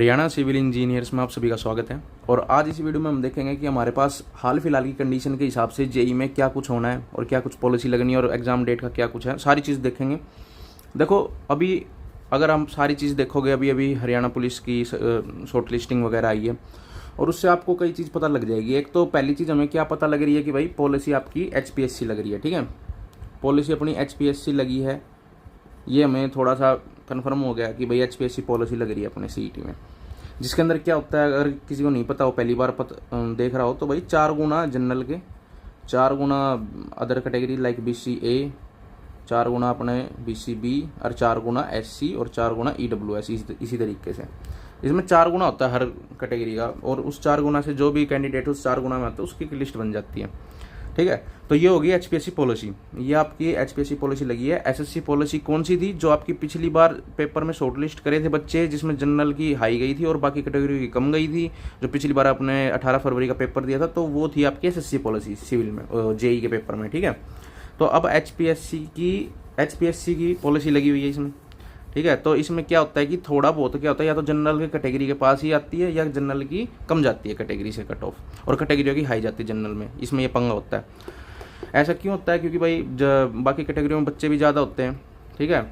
Haryana civil engineers में आप सभी का स्वागत है। और आज इस वीडियो में हम देखेंगे कि हमारे पास हाल फिलहाल की कंडीशन के हिसाब से जेई में क्या कुछ होना है और क्या कुछ पॉलिसी लगनी है और एग्ज़ाम डेट का क्या कुछ है, सारी चीज़ देखेंगे। देखो, अभी अगर हम सारी चीज़ देखोगे, अभी अभी हरियाणा पुलिस की शॉर्ट लिस्टिंग वगैरह आई है और उससे आपको कई चीज़ पता लग जाएगी। एक तो पहली चीज़ हमें क्या पता लग रही है कि भाई पॉलिसी आपकी HPSC लग रही है। ठीक है, पॉलिसी अपनी HPSC लगी है, ये हमें थोड़ा सा कन्फर्म हो गया कि भाई HPSC पॉलिसी लग रही है अपने CET में। जिसके अंदर क्या होता है, अगर किसी को नहीं पता हो, पहली बार देख रहा हो, तो भाई 4 गुना जनरल के, 4 गुना अदर कैटेगरी लाइक BCA, 4 गुना अपने BCB और 4 गुना SC और 4 गुना EWS। इसी तरीके से इसमें 4 गुना होता है हर कैटेगरी का, और उस 4 गुना से जो भी कैंडिडेट उस 4 गुना में आता है उसकी लिस्ट बन जाती है। ठीक है, तो ये होगी HPSC पॉलिसी। ये आपकी HPSC पॉलिसी लगी है। SSC पॉलिसी कौन सी थी? जो आपकी पिछली बार पेपर में शॉर्ट लिस्ट करे थे बच्चे, जिसमें जनरल की हाई गई थी और बाकी कैटेगरी की कम गई थी, जो पिछली बार आपने 18 फरवरी का पेपर दिया था, तो वो थी आपकी SSC पॉलिसी सिविल में, JEE के पेपर में। ठीक है, तो अब HPSC की पॉलिसी लगी हुई है इसमें। ठीक है, तो इसमें क्या होता है कि थोड़ा बहुत क्या होता है, या तो जनरल के कैटेगरी के पास ही आती है या जनरल की कम जाती है कैटेगरी से कट ऑफ, और कैटेगरियों की हाई जाती है जनरल में। इसमें ये पंगा होता है। ऐसा क्यों होता है? क्योंकि भाई बाकी कैटेगरियों में बच्चे भी ज़्यादा होते हैं। ठीक है,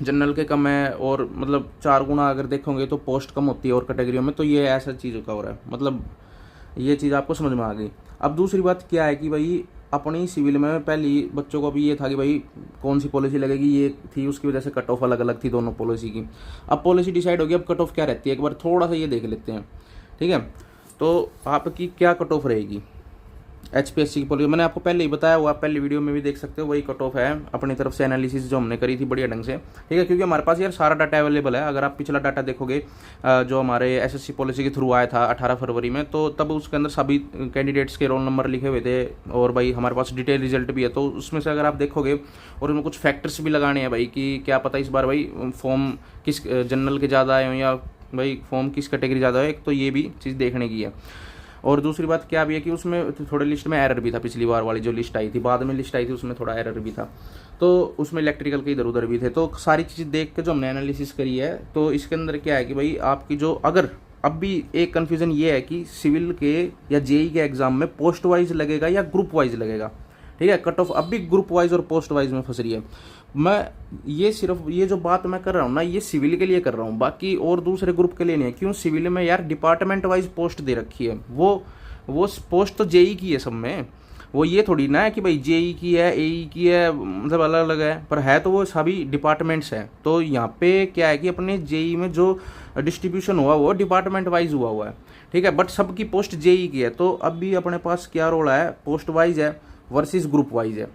जनरल के कम है, और मतलब 4 गुना अगर देखोगे तो पोस्ट कम होती है और कैटेगरियों में, तो ये ऐसा चीज़ का हो रहा है। मतलब ये चीज़ आपको समझ में आ गई। अब दूसरी बात क्या है कि भाई अपनी सिविल में पहली बच्चों को भी ये था कि भाई कौन सी पॉलिसी लगेगी, ये थी, उसकी वजह से कट ऑफ अलग अलग थी दोनों पॉलिसी की। अब पॉलिसी डिसाइड होगी, अब कट ऑफ क्या रहती है एक बार थोड़ा सा ये देख लेते हैं। ठीक है, तो आपकी क्या कट ऑफ रहेगी HPSC की पॉलिसी? मैंने आपको पहले ही बताया हुआ, पहले वीडियो में भी देख सकते हो, वही कट ऑफ है अपनी तरफ से एनालिसिस जो हमने करी थी बढ़िया ढंग से। ठीक है, क्योंकि हमारे पास यार सारा डाटा अवेलेबल है। अगर आप पिछला डाटा देखोगे जो हमारे SSC पॉलिसी के थ्रू आया था 18 फरवरी में, तो तब उसके अंदर सभी कैंडिडेट्स के रोल नंबर लिखे हुए थे, और भाई हमारे पास डिटेल रिजल्ट भी है। तो उसमें से अगर आप देखोगे, और उसमें कुछ फैक्टर्स भी लगाने हैं भाई कि क्या पता इस बार भाई फॉर्म किस जनरल के ज़्यादा आए हों या भाई फॉर्म किस कैटेगरी ज़्यादा है, तो ये भी चीज़ देखने की है। और दूसरी बात क्या भी है कि उसमें थोड़े लिस्ट में एरर भी था। पिछली बार वाली जो लिस्ट आई थी, बाद में लिस्ट आई थी, उसमें थोड़ा एरर भी था, तो उसमें इलेक्ट्रिकल के इधर उधर भी थे। तो सारी चीज़ देख के जो हमने एनालिसिस करी है, तो इसके अंदर क्या है कि भाई आपकी जो, अगर अब भी एक कन्फ्यूज़न ये है कि सिविल के या JEE के एग्जाम में पोस्ट वाइज लगेगा या ग्रुप वाइज लगेगा। ठीक है, कट ऑफ अब भी ग्रुप वाइज और पोस्ट वाइज में फंस रही है। मैं ये सिर्फ ये जो बात मैं कर रहा हूँ ना, ये सिविल के लिए कर रहा हूँ, बाकी और दूसरे ग्रुप के लिए नहीं है। क्यों? सिविल में यार डिपार्टमेंट वाइज पोस्ट दे रखी है। वो पोस्ट तो JEE की है सब में। वो ये थोड़ी ना है कि भाई JEE की है, AE की है, मतलब अलग अलग है, पर है तो वो सभी डिपार्टमेंट्स हैं। तो यहाँ पे क्या है कि अपने JEE में जो डिस्ट्रीब्यूशन हुआ वो डिपार्टमेंट वाइज हुआ है। ठीक है, बट सबकी पोस्ट JEE की है। तो अब भी अपने पास क्या रोल है, पोस्ट वाइज है वर्सेस ग्रुप वाइज है।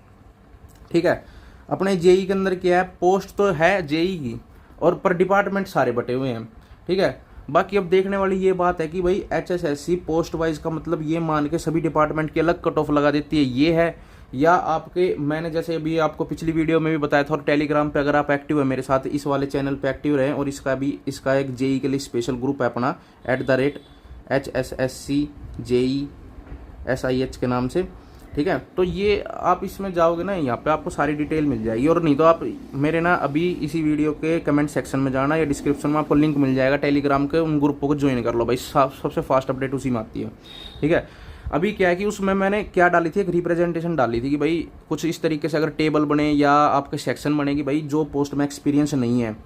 ठीक है, अपने JEE के अंदर क्या है, पोस्ट तो है JEE की, और पर डिपार्टमेंट सारे बटे हुए हैं। ठीक है, बाकी अब देखने वाली ये बात है कि भाई HSSC पोस्ट वाइज का मतलब ये मान के सभी डिपार्टमेंट की अलग कट ऑफ लगा देती है, ये है, या आपके, मैंने जैसे अभी आपको पिछली वीडियो में भी बताया था, और टेलीग्राम पे अगर आप एक्टिव है मेरे साथ, इस वाले चैनल पे एक्टिव रहें, और इसका एक JEE के लिए स्पेशल ग्रुप है अपना @HSSC JEE SIH के नाम से। ठीक है, तो ये आप इसमें जाओगे ना, यहाँ पे आपको सारी डिटेल मिल जाएगी। और नहीं तो आप मेरे ना अभी इसी वीडियो के कमेंट सेक्शन में जाना, या डिस्क्रिप्शन में आपको लिंक मिल जाएगा टेलीग्राम के, उन ग्रुपों को ज्वाइन कर लो भाई, सबसे फास्ट अपडेट उसी में आती है। ठीक है, अभी क्या है कि उसमें मैंने क्या डाली थी, एक रिप्रेजेंटेशन डाली थी कि भाई कुछ इस तरीके से अगर टेबल बने या आपके सेक्शन बने कि भाई जो पोस्ट में एक्सपीरियंस नहीं है,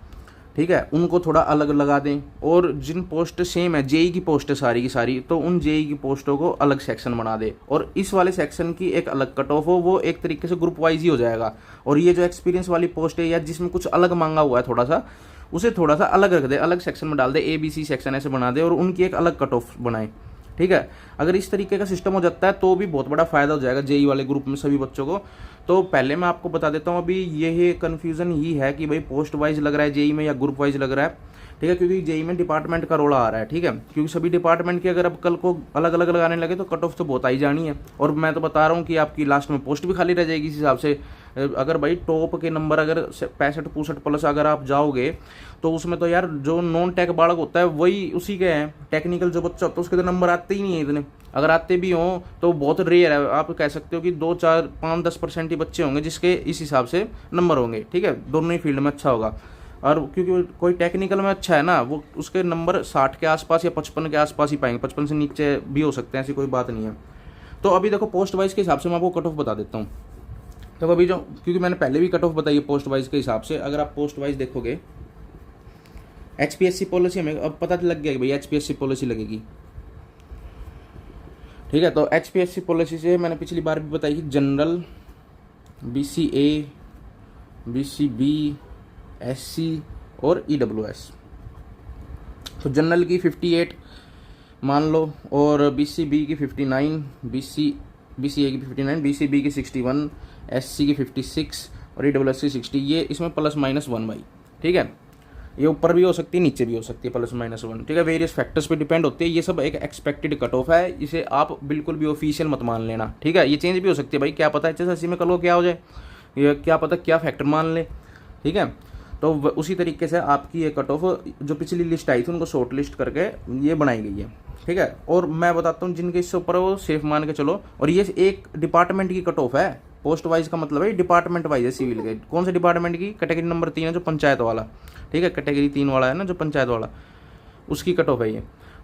ठीक है, उनको थोड़ा अलग लगा दें, और जिन पोस्ट सेम है JEE की पोस्ट है सारी की सारी, तो उन JEE की पोस्टों को अलग सेक्शन बना दे, और इस वाले सेक्शन की एक अलग कट ऑफ हो। वो एक तरीके से ग्रुप वाइज ही हो जाएगा। और ये जो एक्सपीरियंस वाली पोस्ट है या जिसमें कुछ अलग मांगा हुआ है थोड़ा सा, उसे थोड़ा सा अलग रख दे, अलग सेक्शन में डाल दे, ABC सेक्शन ऐसे बना दे, और उनकी एक अलग कट ऑफ बनाए। ठीक है, अगर इस तरीके का सिस्टम हो जाता है तो भी बहुत बड़ा फायदा हो जाएगा JEE वाले ग्रुप में सभी बच्चों को। तो पहले मैं आपको बता देता हूँ, अभी ये कन्फ्यूजन ही है कि भाई पोस्ट वाइज लग रहा है JEE में या ग्रुप वाइज लग रहा है। ठीक है, क्योंकि JEE में डिपार्टमेंट का रोल आ रहा है। ठीक है, क्योंकि सभी डिपार्टमेंट की अगर अब कल को अलग अलग लगाने लगे तो कट ऑफ तो बहुत आई जानी है। और मैं तो बता रहा हूँ कि आपकी लास्ट में पोस्ट भी खाली रह जाएगी इस हिसाब से। अगर भाई टॉप के नंबर अगर 65-65 प्लस अगर आप जाओगे, तो उसमें तो यार जो नॉन टेक बालक होता है वही उसी के हैं। टेक्निकल जो बच्चा होता है उसके तो नंबर आते ही नहीं है इतने, अगर आते भी हों तो बहुत रेयर है। आप कह सकते हो कि 2, 4, 5, 10% ही बच्चे होंगे जिसके इस हिसाब से नंबर होंगे। ठीक है, दोनों ही फील्ड में अच्छा होगा। और क्योंकि कोई टेक्निकल में अच्छा है ना, वो उसके नंबर 60 के आसपास या 55 के आसपास ही पाएंगे, 55 से नीचे भी हो सकते हैं, ऐसी कोई बात नहीं है। तो अभी देखो पोस्ट वाइज के हिसाब से मैं आपको कट ऑफ बता देता हूँ। तो अभी जो, क्योंकि मैंने पहले भी कट ऑफ बताई है पोस्ट वाइज के हिसाब से, अगर आप पोस्ट वाइज देखोगे HPSC पॉलिसी हमें अब पता लग गया कि भाई HPSC पॉलिसी लगेगी, ठीक है। तो HPSC पॉलिसी से मैंने पिछली बार भी बताई कि जनरल, BCA, BCB, SC और EWS। तो जनरल की 58 मान लो, और BCB की 59, BCA की 59, BCB की 61, SC की 56 और EWS की 60। ये इसमें ±1 भाई, ठीक है। ये ऊपर भी हो सकती है, नीचे भी हो सकती है ±1, ठीक है। वेरियस फैक्टर्स पे डिपेंड होती है। ये सब एक एक्सपेक्टेड कट ऑफ है, इसे आप बिल्कुल भी ऑफिशियल मत मान लेना, ठीक है। ये चेंज भी हो सकती है भाई, क्या पता HSSC में कल को क्या हो जाए, ये क्या पता क्या फैक्टर मान ले, ठीक है। तो उसी तरीके से आपकी ये कट ऑफ जो पिछली लिस्ट आई थी उनको शॉर्ट लिस्ट करके ये बनाई गई है, ठीक है। और मैं बताता हूँ जिनके इससे ऊपर वो सेफ मान के चलो। और ये एक डिपार्टमेंट की कट ऑफ है, पोस्ट वाइज का मतलब है डिपार्टमेंट वाइज है सिविल के। कौन से डिपार्टमेंट की? कैटेगरी नंबर 3 है जो पंचायत वाला, ठीक है। कैटेगरी 3 वाला है ना जो पंचायत वाला, उसकी कट ऑफ है ये।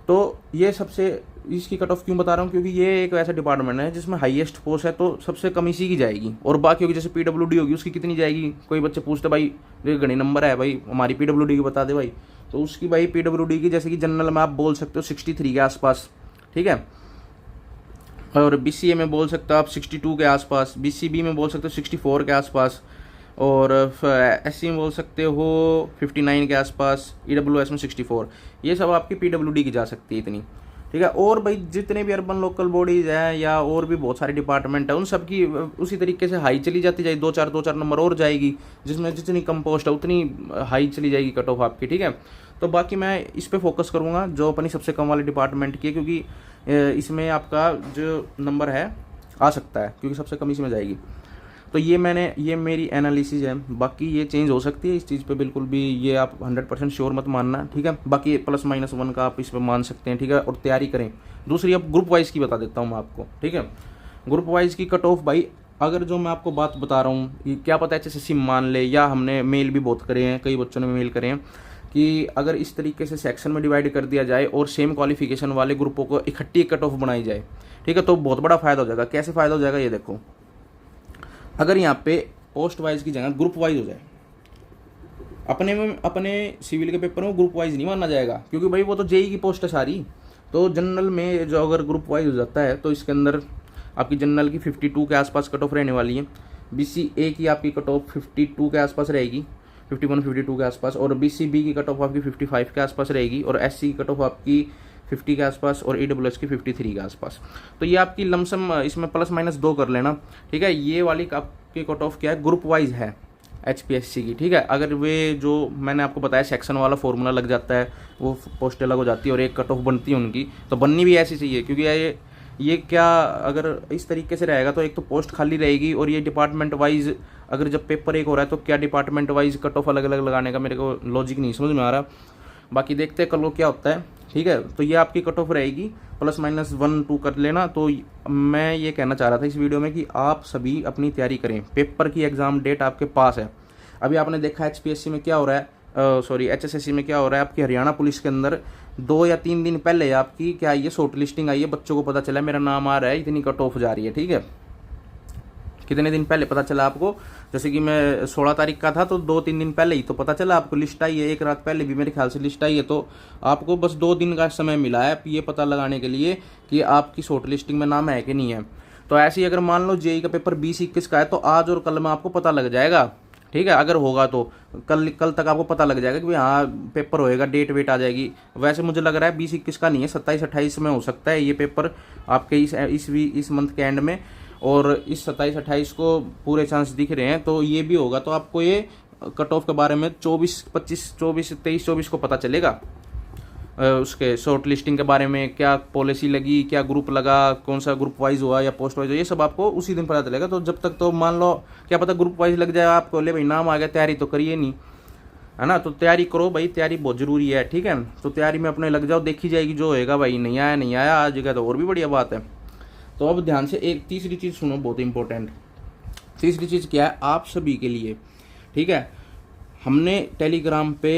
तो ये सबसे, इसकी कट ऑफ क्यों बता रहा हूँ, क्योंकि ये एक ऐसा डिपार्टमेंट है जिसमें हाईएस्ट पोस्ट है, तो सबसे कम इसी की जाएगी। और बाकी होगी जैसे PWD होगी, उसकी कितनी जाएगी? कोई बच्चे पूछते भाई ये गणी नंबर है भाई हमारी PWD की बता दे भाई, तो उसकी भाई PWD की जैसे कि जनरल में आप बोल सकते हो 63 के आसपास, ठीक है। और BCA में बोल सकते हो आप 62 के आसपास, BCB में बोल सकते हो 64 के आसपास, और SC में बोल सकते हो 59 के आसपास, EWS में 64। ये सब आपकी PWD की जा सकती है इतनी, ठीक है। और भाई जितने भी अर्बन लोकल बॉडीज हैं या और भी बहुत सारे डिपार्टमेंट है, उन सब की उसी तरीके से हाई चली जाती जाएगी, 2-4 नंबर और जाएगी, जिसमें जितनी कम पोस्ट है उतनी हाई चली जाएगी कट ऑफ आपकी, ठीक है। तो बाकी मैं इस पर फोकस करूँगा जो अपनी सबसे कम वाले डिपार्टमेंट की है, क्योंकि इसमें आपका जो नंबर है आ सकता है, क्योंकि सबसे कम इसमें जाएगी। तो ये मेरी एनालिसिस है, बाकी ये चेंज हो सकती है इस चीज़ पे, बिल्कुल भी ये आप 100% श्योर मत मानना, ठीक है। बाकी ±1 का आप इस पर मान सकते हैं, ठीक है। और तैयारी करें। दूसरी अब ग्रुप वाइज की बता देता हूँ मैं आपको, ठीक है। ग्रुप वाइज की कट ऑफ भाई, अगर जो मैं आपको बात बता रहा हूँ, ये क्या पता HSSC मान ले, या हमने मेल भी बहुत करे हैं, कई बच्चों ने मेल करे हैं कि अगर इस तरीके से सेक्शन में डिवाइड कर दिया जाए और सेम क्वालिफिकेशन वाले ग्रुपों को इकट्ठी कट ऑफ बनाई जाए, ठीक है, तो बहुत बड़ा फ़ायदा हो जाएगा। कैसे फ़ायदा हो जाएगा ये देखो, अगर यहाँ पे पोस्ट वाइज की जगह ग्रुप वाइज हो जाए, अपने सिविल के पेपर में ग्रुप वाइज नहीं माना जाएगा, क्योंकि भाई वो तो JEE की पोस्ट है सारी। तो जनरल में जो अगर ग्रुप वाइज हो जाता है तो इसके अंदर आपकी जनरल की 52 के आसपास कट ऑफ रहने वाली है, BCA की आपकी कट ऑफ 52 के आसपास रहेगी, 51-52 के आसपास, और BCB की कट ऑफ आपकी 55 के आसपास रहेगी, और SC की कट ऑफ आपकी 50 के आसपास, और EWS की 53 के आसपास। तो ये आपकी लमसम इसमें ±2 कर लेना, ठीक है। ये वाली आपकी कट ऑफ क्या है, ग्रुप वाइज है HPSC की, ठीक है। अगर वे जो मैंने आपको बताया सेक्शन वाला फॉर्मूला लग जाता है, वो पोस्ट अलग हो जाती है और एक कट ऑफ बनती है उनकी, तो बननी भी ऐसी चाहिए, क्योंकि ये क्या अगर इस तरीके से रहेगा तो एक तो पोस्ट खाली रहेगी, और ये डिपार्टमेंट वाइज अगर जब पेपर एक हो रहा है तो क्या डिपार्टमेंट वाइज कट ऑफ अलग अलग लगाने का मेरे को लॉजिक नहीं समझ में आ रहा। बाकी देखते हैं कल को क्या होता है, ठीक है। तो ये आपकी कट ऑफ रहेगी, ±1-2 कर लेना। तो मैं ये कहना चाह रहा था इस वीडियो में कि आप सभी अपनी तैयारी करें, पेपर की एग्ज़ाम डेट आपके पास है। अभी आपने देखा HPSC में क्या हो रहा है, HSSC में क्या हो रहा है, आपकी हरियाणा पुलिस के अंदर 2 या 3 दिन पहले आपकी क्या ये शॉर्ट लिस्टिंग आई है, बच्चों को पता चला मेरा नाम आ रहा है, इतनी कट ऑफ जा रही है, ठीक है। कितने दिन पहले पता चला आपको? जैसे कि मैं 16 तारीख का था तो 2-3 दिन पहले ही तो पता चला आपको, लिस्ट आई है। एक रात पहले भी मेरे ख्याल से लिस्ट आई है, तो आपको बस 2 दिन का समय मिला है ये पता लगाने के लिए कि आपकी शॉर्ट लिस्टिंग में नाम है कि नहीं है। तो ऐसे ही अगर मान लो JEE का पेपर 20-21 का है तो आज और कल में आपको पता लग जाएगा, ठीक है। अगर होगा तो कल तक आपको पता लग जाएगा कि भाई हाँ पेपर होएगा, डेट वेट आ जाएगी। वैसे मुझे लग रहा है 20-21 का नहीं है, 27-28 में हो सकता है ये पेपर आपके इस मंथ के एंड में, और इस 27-28 को पूरे चांस दिख रहे हैं, तो ये भी होगा। तो आपको ये कट ऑफ के बारे में 23-24 को पता चलेगा, उसके शॉर्ट लिस्टिंग के बारे में, क्या पॉलिसी लगी, क्या ग्रुप लगा, कौन सा ग्रुप वाइज हुआ या पोस्ट वाइज हुआ, ये सब आपको उसी दिन पता चलेगा। तो जब तक तो मान लो क्या पता ग्रुप वाइज लग जाए आपको, ले भाई नाम आ गया, तैयारी तो करिए नहीं, है ना। तो तैयारी करो भाई, तैयारी बहुत जरूरी है, ठीक है। तो तैयारी में अपने लग जाओ, देखी जाएगी जो होएगा भाई, नहीं आया आ जाएगा तो और भी बढ़िया बात है। तो अब ध्यान से एक तीसरी चीज़ सुनो, बहुत इंपॉर्टेंट। तीसरी चीज़ क्या है आप सभी के लिए, ठीक है। हमने टेलीग्राम पे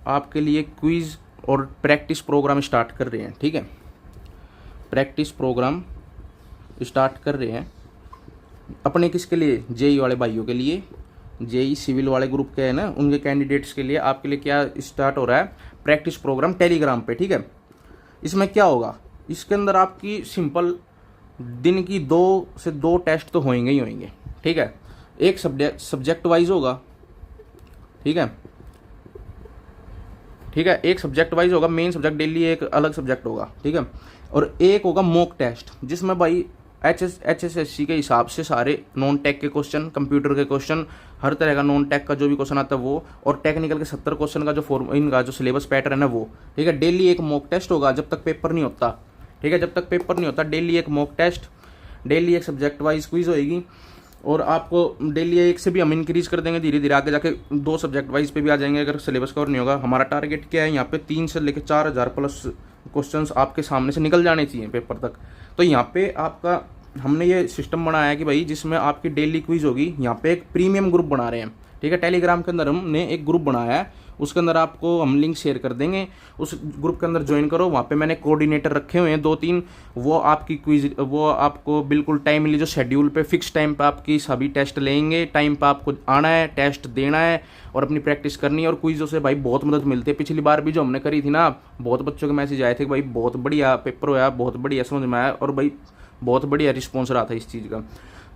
आपके लिए क्विज़ और प्रैक्टिस प्रोग्राम स्टार्ट कर रहे हैं, ठीक है। प्रैक्टिस प्रोग्राम स्टार्ट कर रहे हैं अपने किसके लिए, जेई वाले भाइयों के लिए, जेई सिविल वाले ग्रुप के हैं ना, उनके कैंडिडेट्स के लिए आपके लिए क्या स्टार्ट हो रहा है, प्रैक्टिस प्रोग्राम टेलीग्राम पे, ठीक है। इसमें क्या होगा, इसके अंदर आपकी सिंपल दिन की 2 से 2 टेस्ट तो होंगे ही होंगे, ठीक है। एक सब्जेक्ट वाइज होगा, ठीक है, ठीक है, एक सब्जेक्ट वाइज होगा, मेन सब्जेक्ट डेली एक अलग सब्जेक्ट होगा, ठीक है। और एक होगा मॉक टेस्ट, जिसमें भाई HSSC के हिसाब से सारे नॉन टेक के क्वेश्चन, कंप्यूटर के क्वेश्चन, हर तरह का नॉन टेक का जो भी क्वेश्चन आता है वो, और टेक्निकल के 70 क्वेश्चन का जो इनका जो सिलेबस पैटर्न है वो, ठीक है। डेली एक मॉक टेस्ट होगा जब तक पेपर नहीं होता, ठीक है। जब तक पेपर नहीं होता डेली एक मॉक टेस्ट, डेली एक सब्जेक्ट वाइज क्विज होएगी, और आपको डेली एक से भी हम इंक्रीज कर देंगे, धीरे धीरे आगे जाके 2 सब्जेक्ट वाइज पे भी आ जाएंगे अगर सिलेबस कवर नहीं होगा। हमारा टारगेट क्या है, यहाँ पे 3 से लेकर 4000 प्लस क्वेश्चंस आपके सामने से निकल जाने चाहिए पेपर तक। तो यहाँ पे आपका हमने ये सिस्टम बनाया है कि भाई जिसमें आपकी डेली क्विज होगी, यहाँ पे एक प्रीमियम ग्रुप बना रहे हैं, ठीक है। टेलीग्राम के अंदर हमने एक ग्रुप बनाया है, उसके अंदर आपको हम लिंक शेयर कर देंगे, उस ग्रुप के अंदर ज्वाइन करो। वहाँ पे मैंने कोऑर्डिनेटर रखे हुए हैं 2-3, वो आपकी क्विज, वो आपको बिल्कुल टाइमली जो शेड्यूल पे फिक्स टाइम पे आपकी सभी टेस्ट लेंगे, टाइम पे आपको आना है, टेस्ट देना है और अपनी प्रैक्टिस करनी है। और क्विजों से भाई बहुत मदद मिलती है। पिछली बार भी जो हमने करी थी ना, बहुत बच्चों के मैसेज आए थे कि भाई बहुत बढ़िया पेपर हुआ, बहुत बढ़िया समझ में आया, और भाई बहुत बढ़िया रिस्पॉन्स रहा था इस चीज़ का।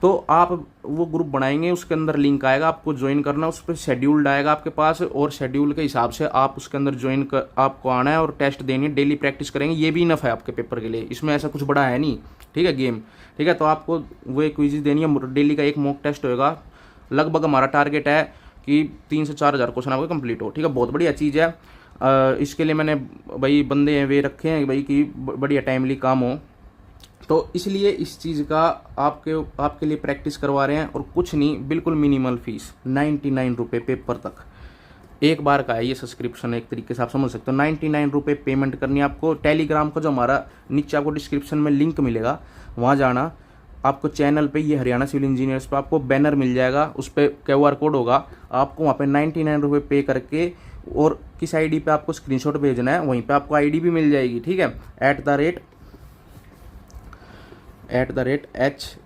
तो आप वो ग्रुप बनाएंगे, उसके अंदर लिंक आएगा, आपको ज्वाइन करना, उस पर शेड्यूल्ड आएगा आपके पास, और शेड्यूल के हिसाब से आप उसके अंदर ज्वाइन कर, आपको आना है और टेस्ट देनी है, डेली प्रैक्टिस करेंगे, ये भी इनफ है आपके पेपर के लिए। इसमें ऐसा कुछ बड़ा है नहीं, ठीक है, गेम, ठीक है। तो आपको वो क्विज़ देनी है, डेली का एक मॉक टेस्ट होएगा। लगभग हमारा टारगेट है कि 3 से 4000 क्वेश्चन आपको कंप्लीट हो, ठीक है। बहुत बढ़िया चीज़ है। इसके लिए मैंने भाई बंदे हैं वे रखे हैं भाई कि बढ़िया टाइमली काम हो, तो इसलिए इस चीज़ का आपके लिए प्रैक्टिस करवा रहे हैं। और कुछ नहीं, बिल्कुल मिनिमल फीस 99 रुपये पेपर तक, एक बार का है ये सब्सक्रिप्शन, एक तरीके से आप समझ सकते हो। 99 रुपये पेमेंट करनी है आपको। टेलीग्राम का जो हमारा नीचे आपको डिस्क्रिप्शन में लिंक मिलेगा, वहाँ जाना, आपको चैनल पे ये हरियाणा सिविल इंजीनियर्स पे आपको बैनर मिल जाएगा, उस पर QR कोड होगा, आपको वहाँ पे 99 रुपये पे करके और किस ID पे आपको स्क्रीनशॉट भेजना है, वहीं पे आपको ID भी मिल जाएगी, ठीक है।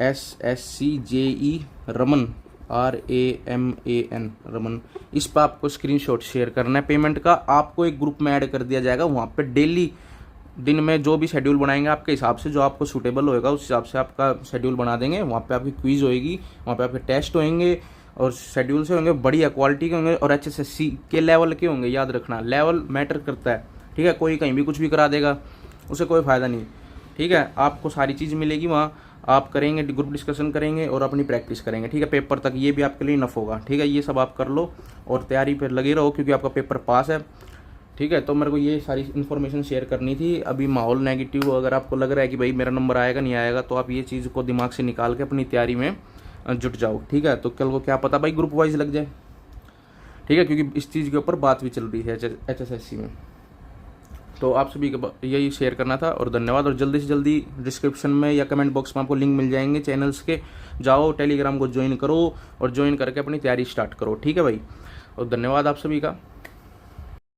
@HSSCJE रमन RAMAN रमन, इस पर आपको स्क्रीनशॉट शेयर करना है पेमेंट का। आपको एक ग्रुप में ऐड कर दिया जाएगा, वहाँ पे डेली दिन में जो भी शेड्यूल बनाएंगे आपके हिसाब से, जो आपको सूटेबल होएगा उस हिसाब से आपका शेड्यूल बना देंगे। वहाँ पे आपकी क्विज होएगी, वहाँ पे आपके टेस्ट होंगे, और शेड्यूल से होंगे, बढ़िया क्वालिटी के होंगे, और HSSC के लेवल के होंगे। याद रखना, लेवल मैटर करता है, ठीक है। कोई कहीं भी कुछ भी करा देगा, उसे कोई फ़ायदा नहीं, ठीक है। आपको सारी चीज़ मिलेगी वहाँ, आप करेंगे, ग्रुप डिस्कशन करेंगे और अपनी प्रैक्टिस करेंगे, ठीक है। पेपर तक ये भी आपके लिए इनफ होगा, ठीक है। ये सब आप कर लो और तैयारी पर लगे रहो, क्योंकि आपका पेपर पास है, ठीक है। तो मेरे को ये सारी इन्फॉर्मेशन शेयर करनी थी। अभी माहौल नेगेटिव, अगर आपको लग रहा है कि भाई मेरा नंबर आएगा नहीं आएगा, तो आप ये चीज़ को दिमाग से निकाल के अपनी तैयारी में जुट जाओ, ठीक है। तो कल को क्या पता भाई ग्रुप वाइज लग जाए, ठीक है, क्योंकि इस चीज़ के ऊपर बात भी चल रही है HSSC में। तो आप सभी को यही शेयर करना था, और धन्यवाद। और जल्दी से जल्दी डिस्क्रिप्शन में या कमेंट बॉक्स में आपको लिंक मिल जाएंगे चैनल्स के, जाओ टेलीग्राम को ज्वाइन करो और ज्वाइन करके अपनी तैयारी स्टार्ट करो, ठीक है भाई। और धन्यवाद आप सभी का।